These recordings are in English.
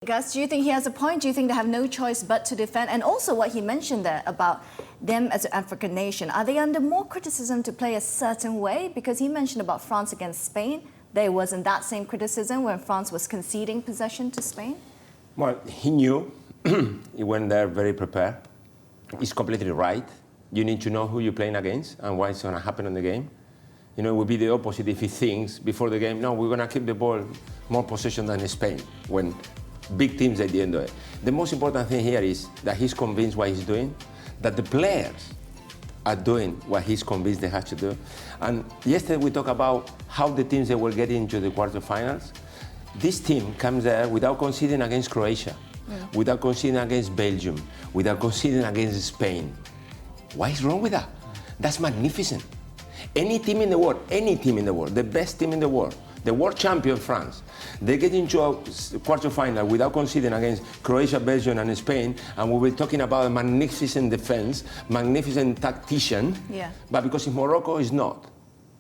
Gus, do you think he has a point? Do you think they have no choice but to defend? And also what he mentioned there about them as an African nation, are they under more criticism to play a certain way? Because he mentioned about France against Spain. There wasn't that same criticism when France was conceding possession to Spain? Well, he knew. He went there very prepared. He's completely right. You need to know who you're playing against and what is going to happen in the game. You know, it would be the opposite if he thinks before the game, no, we're going to keep the ball more possession than Spain, when big teams at the end of it. The most important thing here is that he's convinced what he's doing, that the players are doing what he's convinced they have to do. And yesterday we talked about how the teams that were getting into the quarterfinals. This team comes there without conceding against Croatia, without conceding against Belgium, without conceding against Spain. What is wrong with that? That's magnificent. Any team in the world, the best team in the world champion France, they get into a quarterfinal without conceding against Croatia, Belgium and Spain, and we were talking about a magnificent defense, magnificent tactician, but because in Morocco is not.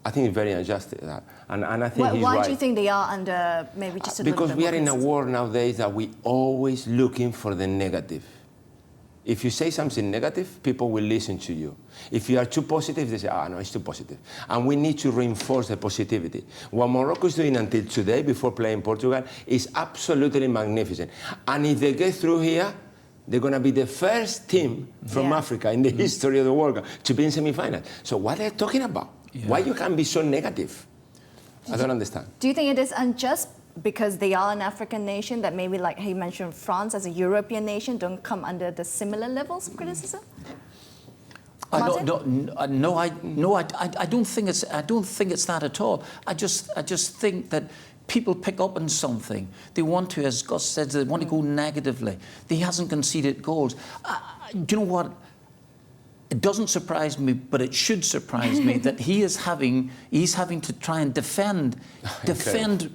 I think it's very unjust, and I think he's right. Why do you think they are under maybe just a little bit Because we are in a criticism? world nowadays that we always looking for the negative. If you say something negative, people will listen to you. If you are too positive, they say, no, it's too positive. And we need to reinforce the positivity. What Morocco is doing until today, before playing Portugal, is absolutely magnificent. And if they get through here, they're going to be the first team from Africa in the history of the World Cup to be in semi-final. So what are they talking about? Why you can be so negative? I don't understand. Do you think it is unjust because they are an African nation that maybe, like he mentioned, France as a European nation don't come under the similar levels of criticism? I don't think it's that at all. I just think that people pick up on something. They want to, as Gus said, they want to go negatively. He hasn't conceded goals. Do you know what? It doesn't surprise me, but it should surprise me that he's having to try and defend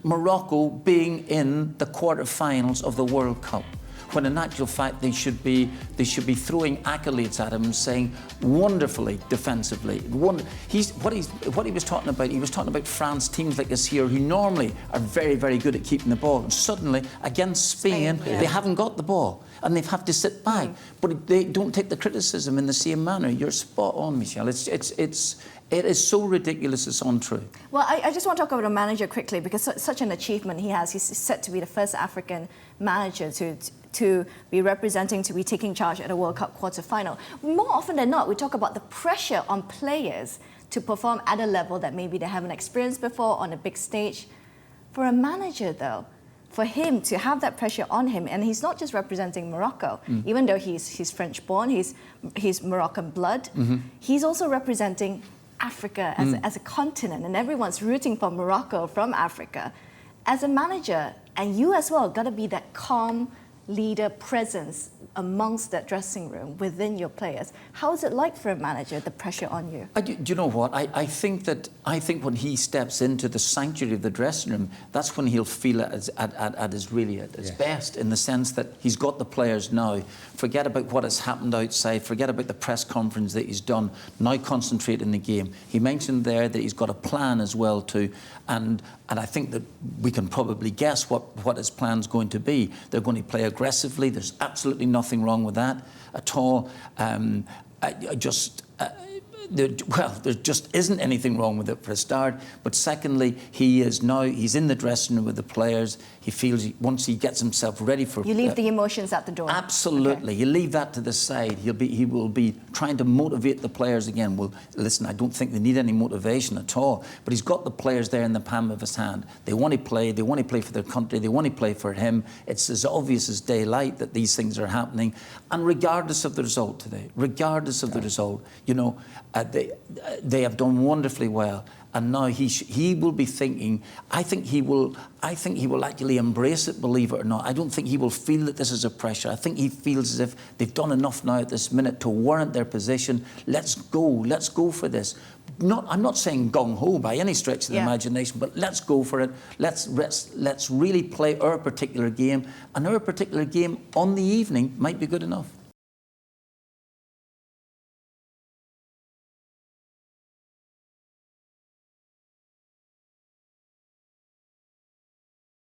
Morocco being in the quarterfinals of the World Cup, when in actual fact they should be throwing accolades at him and saying wonderfully defensively. What he was talking about. He was talking about France, teams like this here who normally are very, very good at keeping the ball, and suddenly against Spain they haven't got the ball and they have to sit back. But they don't take the criticism in the same manner. You're spot on, Michelle. It is so ridiculous, it's untrue. Well, I just want to talk about a manager quickly, because such an achievement he has. He's set to be the first African manager to be representing, to be taking charge at a World Cup quarter-final. More often than not, we talk about the pressure on players to perform at a level that maybe they haven't experienced before on a big stage. For a manager, though, for him to have that pressure on him, and he's not just representing Morocco, even though he's French-born, he's Moroccan blood, he's also representing Africa as a continent, and everyone's rooting for Morocco from Africa. As a manager, and you as well, got to be that calm leader presence amongst that dressing room within your players. How is it like for a manager, the pressure on you? Do you know what? I think when he steps into the sanctuary of the dressing room, that's when he'll feel it at his best, in the sense that he's got the players now. Forget about what has happened outside. Forget about the press conference that he's done. Now concentrate in the game. He mentioned there that he's got a plan as well too, and I think that we can probably guess what his plan's going to be. They're going to play aggressively. There's absolutely nothing wrong with that at all. There just isn't anything wrong with it for a start. But secondly, he's in the dressing room with the players. He feels once he gets himself ready for... You leave the emotions at the door. Absolutely. You leave that to the side. He will be trying to motivate the players again. Well, listen, I don't think they need any motivation at all. But he's got the players there in the palm of his hand. They want to play. They want to play for their country. They want to play for him. It's as obvious as daylight that these things are happening. And regardless of the result today, regardless of the result, you know, they have done wonderfully well, and now he will be thinking. I think he will actually embrace it, believe it or not. I don't think he will feel that this is a pressure. I think he feels as if they've done enough now at this minute to warrant their position. Let's go for this. I'm not saying gung-ho by any stretch of the imagination, but let's go for it. Let's really play our particular game, and our particular game on the evening might be good enough.